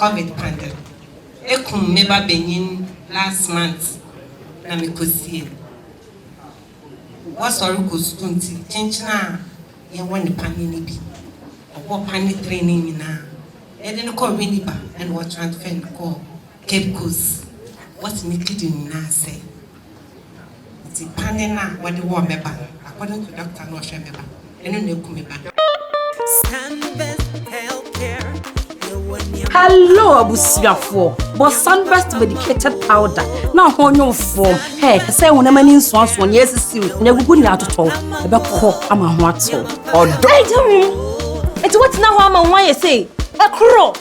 COVID pandemic. Ekumfi Benin last month. Na me kosie. What's our kustunti? Chinchina, you want the panini be. Or panny training na. And then call Winiba and what transfer call Cape Coast. What's me kidding na say? It's panina what the war member, according to Dr. Nosha member. And then you come back. Hello, Abusiafo. But Sunburst medicated powder. Now, on your form. Hey, say when a man in swans one years is you. Never good now to talk about cock. I'm a what so. Or don't. It's what now I'm why you say. A crow.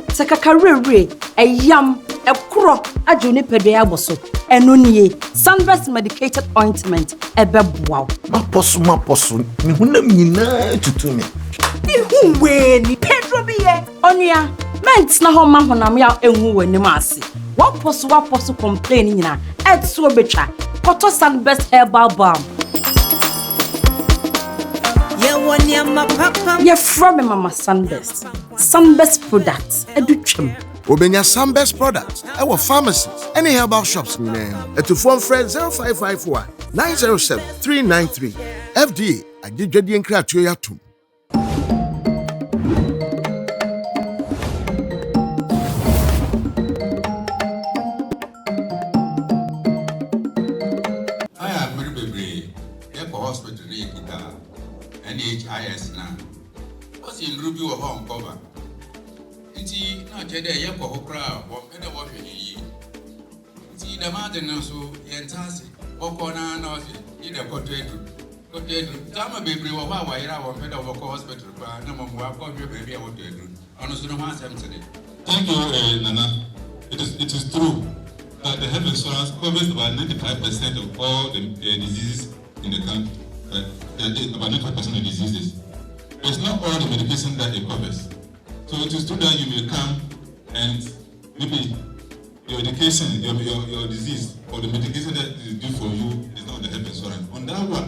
Take a career, a yam, a crow, a juniper de aboso. And only Sunburst medicated ointment. A bebwa. My possum. To me. Who when Pedro be Onia, Ments na home man when I'm ya and who when the massy. What possible complaining na Ed so betra, Cotto Sunburst herbal balm. You're from Mama Sunburst. Sunburst products, a duchum. Obenya Sunburst products, our pharmacies, any herbal shops in name. And to phone friend 0551 907 393. FDA, I did Jadi and Kratuyatum. NHIS now. What's in Ruby or home cover? It's not today, you for crowd, or better what you need. It's the mountain also, Yantas, or corner, nothing, either Cotedu. Tama baby, or why I want better of hospital, but no more of your baby, I want to do. Honestly, no one's today. Thank you, Nana. It is true that the health insurance covers about 95% of all the diseases in the country. About 95% of diseases. It's not all the medication that it covers. So it is true that you may come and maybe your education, your disease, or the medication that is due for you is not on the health insurance. On that one,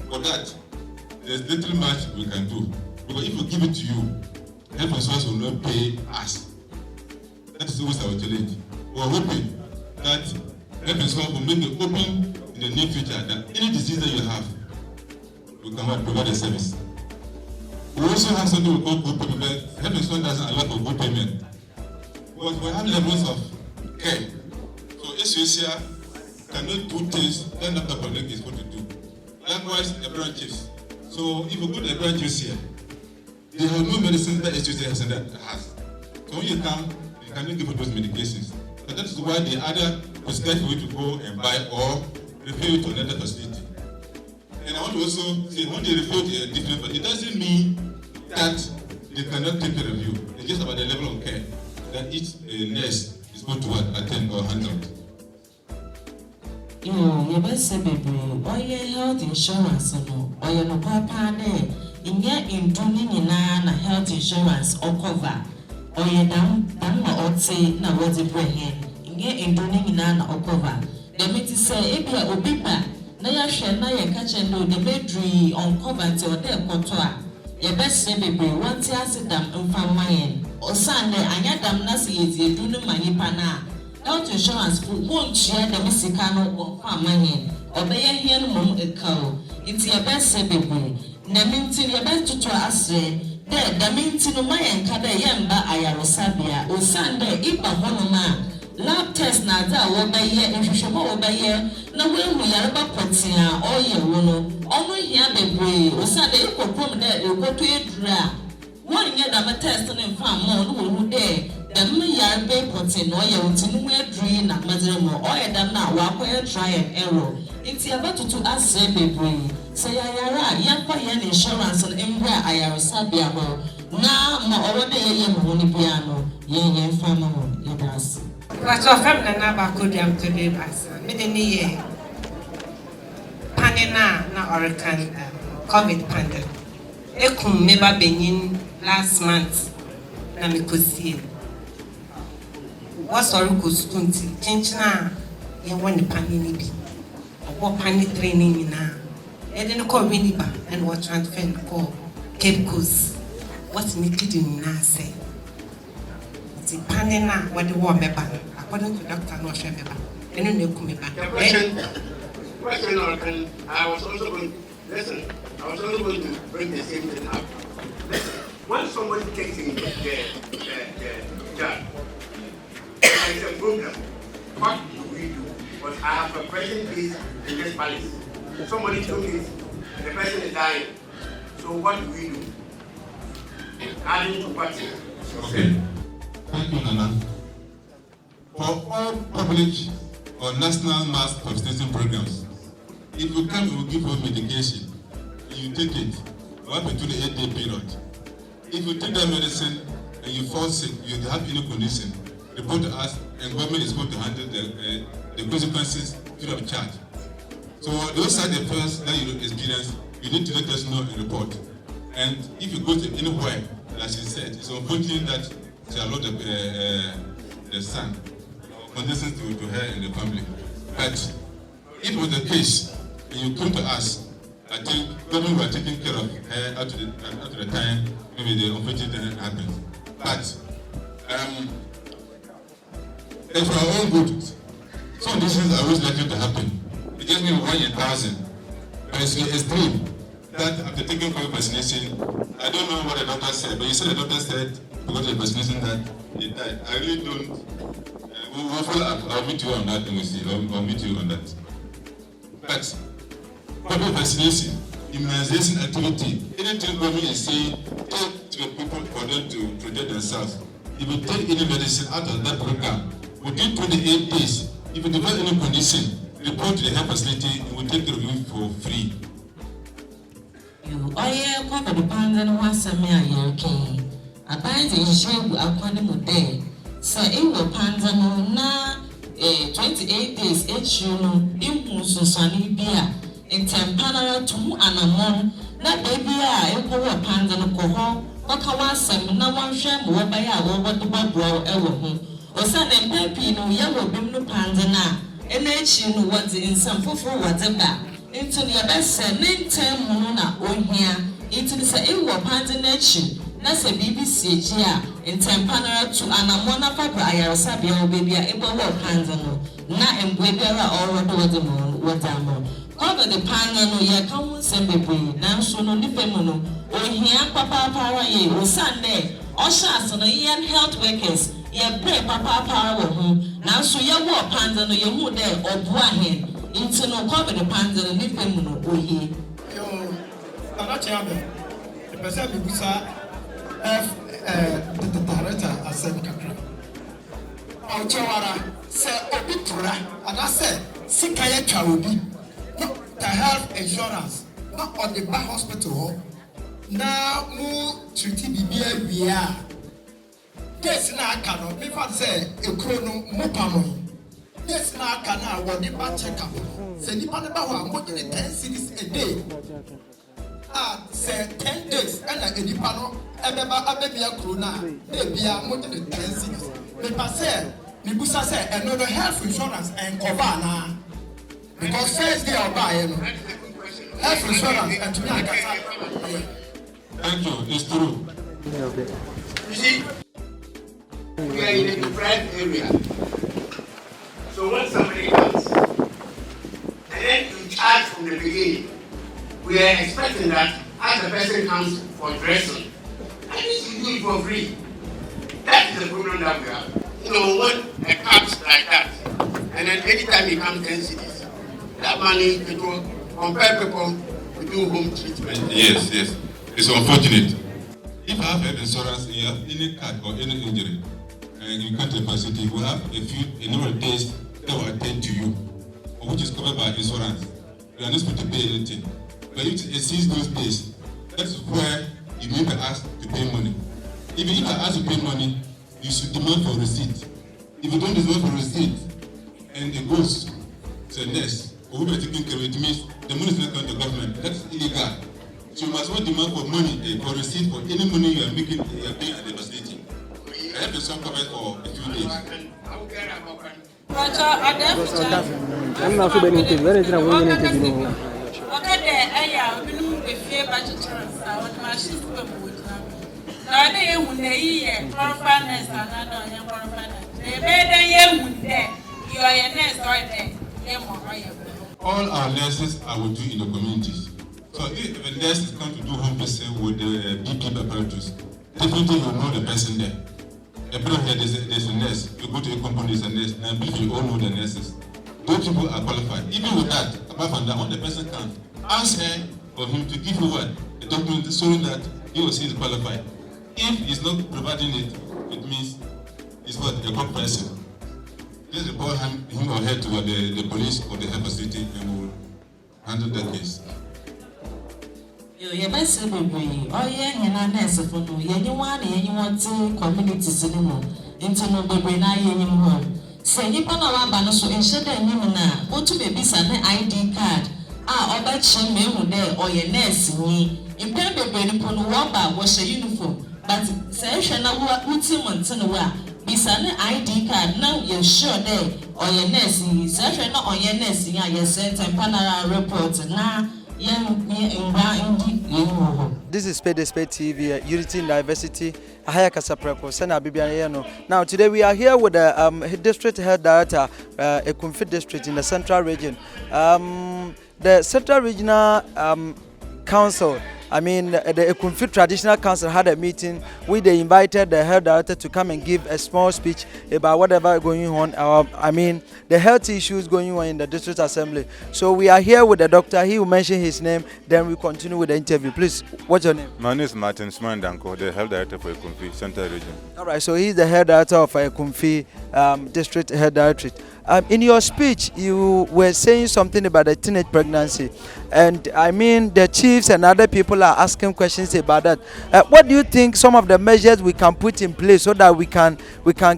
for that, there's little much we can do. Because if we give it to you, health insurance will not pay us. That is always our challenge. We are hoping that health insurance will make it open in the near future that any disease that you have, we can provide a service. We also have something we call co-payment, but health insurance doesn't allow for co-payment. But we have levels of care. So HCA cannot do things that Dr. Paulek is going to do. Likewise, the branches. So if you go to the branches here, they have no medicine that HCA has. So when you come, you cannot give those medications. So that is why they either prescribe for you to go and buy or refer you to another facility. And I want to also say, when they refer to a different, but it doesn't mean that they cannot take care of you. It's just about the level of care that each nurse is going to attend or handle. You best say, baby, why your health insurance or your no papa there? In your doing health insurance or cover, or your damn or say, now what's the brain? In your doing or cover. The meeting say, if you are obipa, na ya share na ya catch and do the bedroom on cover till their contour. Your best say, baby, once you sit them in Famayan, or Sunday, and your damn nasi is you do the money pana. Health insurance won't share the Mexicano or Famayan, or be a here mum a cow. It's your best say, baby. Namintin your best to us say, there, the mintin of my and Kada Yamba Ayarosabia, or Sunday, Ipa Honoma. Lab test na da wo ba ye nhwehwemo wo ba ye na we hu yare ba potia o ye wo no ono hia bebre o sa de ekopom da ekoto edura won ye da test ne mfa mo no wo hu de dem yare be potia no ye won mu eduri na madere mo o ye da na wa ko try and error nti aba tutu ase bebre say yare ya pa ye insurance no mbra ayare sabia ho na ma o de ye mo ni bia no ye mfa mo ye das. What's your family number could them to be as many Panina na Oracan COVID pandemic. Ekumfi Benin last month na me kosie. What's our kustunti? Chinchina you want the panini be. What pani training na. And then call Winiba and what transfer call Cape Coast. what's needed in Nase. The Panina, what the war member, according to Dr. Nosha member, and then they come back. Question, I was also going to bring the same thing up. Once somebody takes in the job, there is a problem. What do we do? But I have a person based in this palace. Somebody told me the person is dying. So what do we do? Adding to what? Okay. Thank you, Nana. For all public or national mass vaccination programs, if you come, we will give you medication. You take it. You have a 28-day period. If you take that medicine and you fall sick, you have any condition, report to us, and government is going to handle the consequences free of charge. So those side effects that you experience, you need to let us know and report. And if you go to anywhere, as she said, it's unfortunate that she allowed the son conditions to her and the family. But if it was the case, and you come to us, I think government were taking care of her up to the time maybe the unfortunate thing happens. But it's for our own good. Some of these things are always likely to happen. It just means 1 in 1,000. But it's extreme that after taking COVID vaccination, I don't know what the doctor said, but you said the doctor said because of the vaccination that he died. I really don't. We'll follow up. I'll meet you on that and we'll see. I'll meet you on that. But COVID vaccination, immunization activity, anything government is saying, take to the people for them to protect themselves. If you take any medicine out of that program, within 28 days, if you develop any condition, report to the health facility and we'll take the review for free. You are covered the pans and once a mere okay. A bind in shape according to day. So it will panzano na 28 days each you know, impulse sunny beer. In tempanara to anamon, na baby I go a panzano coho, or kawasam, no one sham, what by our what the bubble ever home. Or son and peppy no yellow bimno panzana, and each you know what's in some for whatever. Into the best name term monona on here, into the say it will panzanation. That's a BBC here in tempanara to anamona fabra ayarasabia baby able panzano, na and webera or what cover the panano ya come send baby, now soon on the femono, or here papa para ye, or Sunday, or shots on the young health workers, ye pray papa para home, now so ya walk panzano your mood there or buahin, into no cover the panzano and the femono, or ye. I'm not the person who the director has said, Ochawara said, Obitura, and I said, Sikaya Chawubi, not the health insurance, not on the back hospital. Now, move to TBB, we are. Yes, now I cannot, people say, a chrono, Mopamo. Yes, now I cannot, what the back check up. Say, Nipanaba, more than 10 cities a day. Say 10 days, and I did panel, and a crona, maybe I'm more than 10 cities. People say, Mibusa said, another health insurance and Kovana. Because first day I'll buy health insurance and to me, I can. Thank you, it's true. You see, we are in a deprived area. So when somebody comes, and then you charge from the beginning, we are expecting that as the person comes for dressing, at least you do it for free. That is the problem that we have. You know, when a comes like that, and then anytime he comes 10 cities, that money, it will compel people to do home treatment. Yes, yes. It's unfortunate. If I have health insurance and you have any cut or any injury, and you come to the facility, we have a number of days that will attend to you, which is covered by insurance. You are not supposed to pay anything. But if it exceeds those days, that's where you may be asked to pay money. If you are asked to pay money, you should demand for receipt. If you don't demand for receipt, and it goes to the nurse, or whoever taking care of it, means the money is not going to the government. That's illegal. So you must not demand for money, for receipt for any money you are making, you are paying at the facility. I have to sum covered for a few days. I'm not so many things. Where is the Okay, I am going to be fair by the chance. I want my shift to Na ne ye hunde ye conference another ye conference. The better ye hunde you are a nurse or there. All our nurses are with you in the communities. So if a nurse is come to do home visit with the BP apparatus, definitely you know the person there. The people here, there's a nurse. You go to a company, there's a nurse. And I believe you all know the nurses. Those people are qualified. Even with that, apart from that, when the person can ask her or him to give you what? A document showing that he or she is qualified. If he's not providing it, it means it's what? A good person. Just report him or her to the police or the health facility and will handle that case. Your best baby, oh yeah, and I nurse for no, you want to communities anymore. Into no baby, now you home. Say, you can allow Banoso and shut the name now. Go to baby's an ID card. Ah, or that she may there or your nurse. You can't be ready for no one wash a uniform. But say, shall not put him on Tanua. It's an ID card now. You're sure there or your nurse is actually not on your nurse. Yeah, you sent a panel report now. This is Spade TV, Unity in Diversity. I Kasapreko, Sena Bibiano. Now today we are here with the district head director, Ekumfi district in the central region. The central regional council, I mean the Ekumfi Traditional Council had a meeting where they invited the health director to come and give a small speech about whatever going on. I mean the health issues going on in the district assembly. So we are here with the doctor. He will mention his name. Then we continue with the interview. Please, what's your name? My name is Martin Smandanko, the health director for Ekumfi Central Region. All right. So he's the head director of Ekumfi District Health Directorate. In your speech, you were saying something about the teenage pregnancy, and I mean the chiefs and other people are asking questions about that. What do you think some of the measures we can put in place so that we can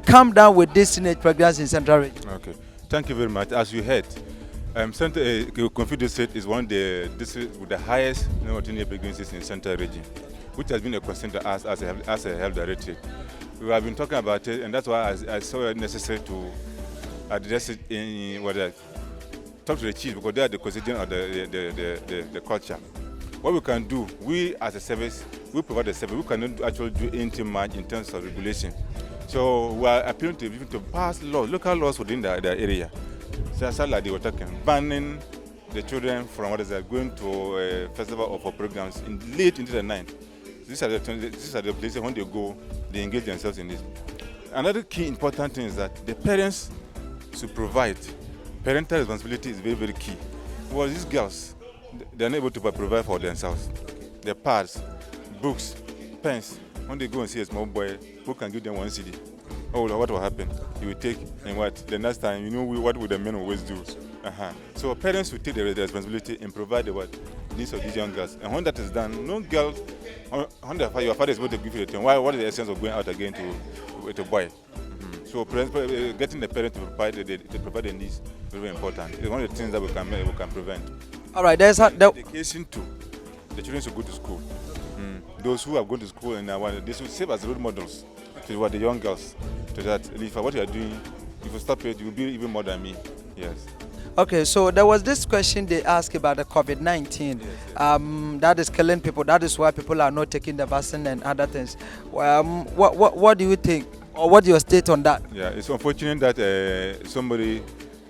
calm down with this teenage pregnancy in Central Region? Okay, thank you very much. As you heard, Ekumfi District is one of the districts with the highest number of teenage pregnancies in Central Region, which has been a concern to us as a health directorate. We have been talking about it, and that's why I saw it necessary to address it in talk to the chief, because they are the constituent of the culture. What we can do, we as a service, we provide a service. We cannot actually do anything much in terms of regulation. So we are appealing to pass laws, local laws within the area. So like they were talking, banning the children from going to a festival or for programs late into the night. These are the places when they go, they engage themselves in this. Another key important thing is that the parents to provide. Parental responsibility is very, very key. Well, these girls, they are not able to provide for themselves. Their pads, books, pens. When they go and see a small boy, who can give them 1 CD? Oh, what will happen? You will take and what? The next time, you know what would the men always do? So parents will take the responsibility and provide the needs of these young girls. And when that is done, no girl, when your father is able to give you the thing, what is the essence of going out again to a boy? So getting the parent to provide the needs is very important. It's one of the things that we can prevent. All right, there's education too. The children should go to school. Those who are going to school and they should serve as role models to the young girls. To that, if what you are doing, if you stop it, you will be even more than me. Yes. Okay, so there was this question they asked about the COVID-19. Yes. That is killing people. That is why people are not taking the vaccine and other things. What do you think? Or what's your state on that? Yeah, it's unfortunate that somebody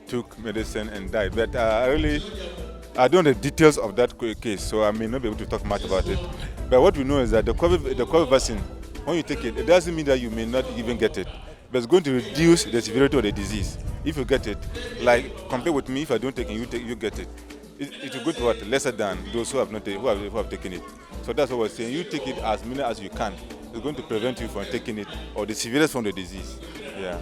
took medicine and died. But I don't know the details of that case, so I may not be able to talk much about it. But what we know is that the COVID vaccine, when you take it, it doesn't mean that you may not even get it. But it's going to reduce the severity of the disease. If you get it, like compare with me, if I don't take it, you get it. It will go to what? Lesser than those who have not who have taken it. So that's what we're saying. You take it as many as you can. It's going to prevent you from taking it or the severest from the disease. Yeah.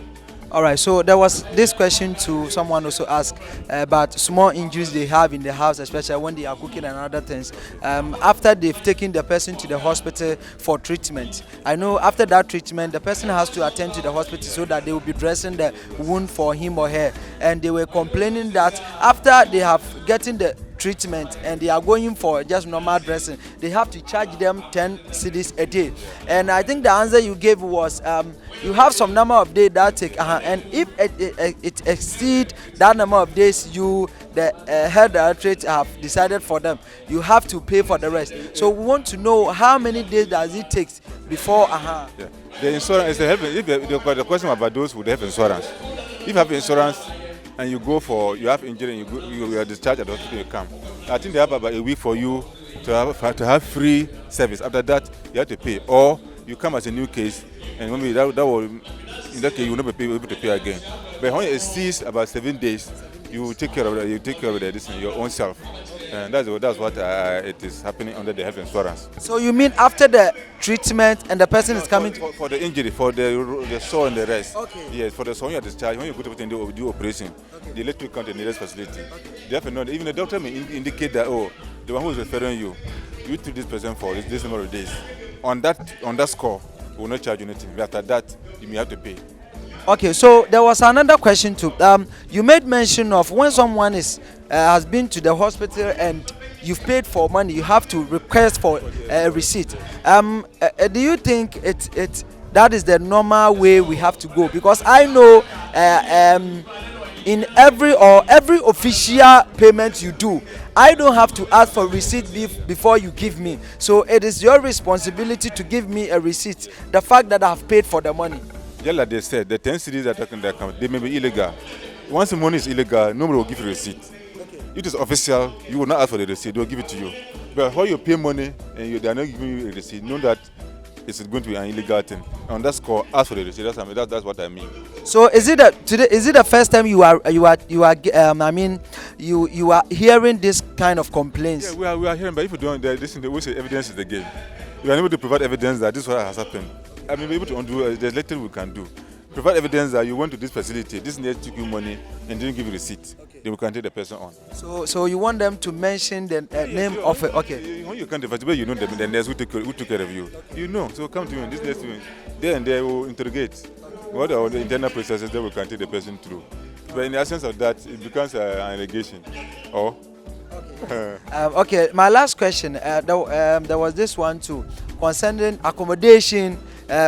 All right. So there was this question to someone also asked about small injuries they have in the house, especially when they are cooking and other things. After they've taken the person to the hospital for treatment, I know after that treatment, the person has to attend to the hospital so that they will be dressing the wound for him or her. And they were complaining that after they have gotten the treatment and they are going for just normal dressing, they have to charge them 10 cedis a day. And I think the answer you gave was you have some number of days that take, and if it exceeds that number of days, you the health directorate have decided for them, you have to pay for the rest. So we want to know how many days does it take before. Yeah. The insurance is the health. If the question about those who have insurance, if you have insurance and you go for you have injury and you are discharged at the hospital, you come. I think they have about a week for you to have free service. After that, you have to pay, or you come as a new case, and maybe that will, in that case, you will not be able to pay again. But when it ceases about 7 days, you take care of that. You take care of this in your own self, and that's what it is happening under the health insurance. So you mean after the treatment and the person is coming for the injury, for the sore and the rest? Okay. Yes, for the sore, when you are discharged, when you go to do operation, they let you come to the nearest facility. They have to know. Even the doctor may indicate that the one who is referring you treat this person for this number of days. On that score, we will not charge you anything. But after that, you may have to pay. Okay, so there was another question too. You made mention of when someone has been to the hospital and you've paid for money, you have to request for a receipt. Do you think that is the normal way we have to go? Because I know in every official payment you do, I don't have to ask for receipt before you give me. So it is your responsibility to give me a receipt. The fact that I have paid for the money. Just like they said, the 10 cities that are in the account, they may be illegal. Once the money is illegal, nobody will give you a receipt. Okay. If it is official, you will not ask for the receipt, they will give it to you. But when you pay money and they are not giving you a receipt, know that it's going to be an illegal thing. On that score, ask for the receipt. That's what I mean. So is it the first time you are hearing this kind of complaints? Yeah, we are hearing, but if you don't, we say evidence is the game. You are able to provide evidence that this is what has happened. I mean, be able to undo. There's little we can do. Provide evidence that you went to this facility, this nurse took you money and didn't give you receipt. Okay. Then we can take the person on. So you want them to mention the name of it? Okay. When you come to the facility, you know the nurse who took care of you. Okay. You know, so come to me. This nurse, there and they will interrogate. Okay. What are the internal processes that we can take the person through? But in the absence of that, it becomes an allegation. Or. Okay. My last question. There was this one too, concerning accommodation.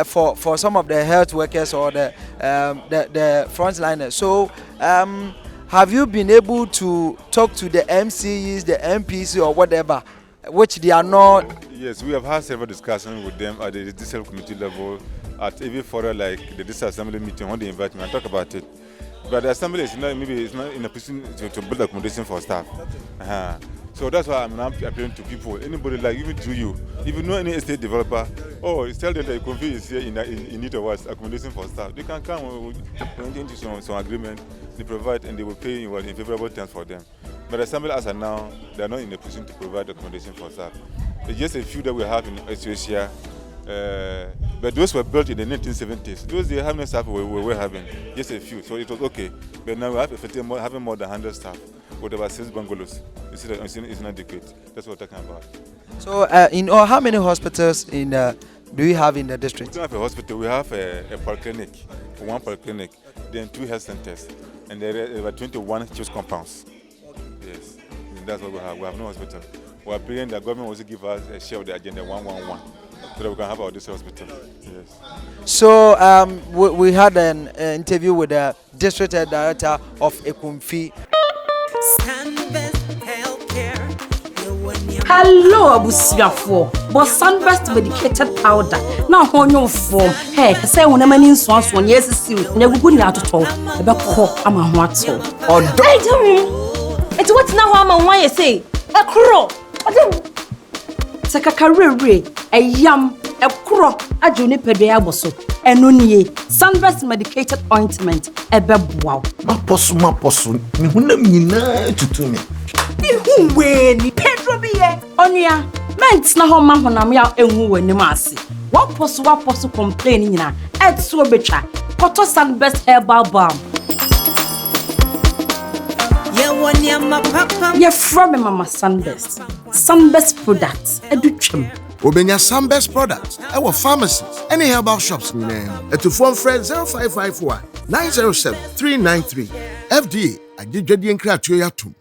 For some of the health workers or the frontliners. So, have you been able to talk to the MCs, the MPs, or whatever, which they are not? Yes, we have had several discussions with them at the district committee level, at every forum like the district assembly meeting when they invite me and talk about it. But the assembly is not in a position to build accommodation for staff. So that's why I'm now appealing to people, anybody like even to you, if you know any estate developer, tell them that Ekumfi is here in need of us, accommodation for staff. They can come, we'll enter into some agreement, they provide and they will pay in favorable terms for them. But assembly as of now, they are not in a position to provide accommodation for staff. It's just a few that we have in Ethiopia, but those were built in the 1970s. Those they have no staff we were having, just a few, so it was okay. But now we have having more than 100 staff. With about 6 bungalows, it's not adequate. That's what we're talking about. So, how many hospitals do you have in the district? We don't have a hospital. We have a polyclinic, one polyclinic, then 2 health centers, and there are 21 church compounds. Yes, that's what we have. We have no hospital. We are praying that government will give us a share of the agenda 111, so that we can have our district hospital. Yes. So, we had an interview with the district director of Ekumfi. Hello, abusiafo. But Sunburst medicated powder. Now on your form. Hey, say when a man in swans one yes is you. Never good now to talk. About cough, I'm a what so. Or don't tell me. It's what now I'm why you say. A crow. Sakakare, a yam, a crow, a juniper bosso. And only Sunburst medicated ointment. A beb wow. My possum, to me. Who when Pedro be Onia, meant na home man when I'm out and who when Masi. What possible complaining na at so betra. Cotton Sunburst herbal balm. You're from Mama Sunburst. Sunburst products, a dutrim. Obenya Sunburst products, our pharmacies, any herbal shops in them. To phone friend 0551 907 393. FDA, I did Jedi and Kratio.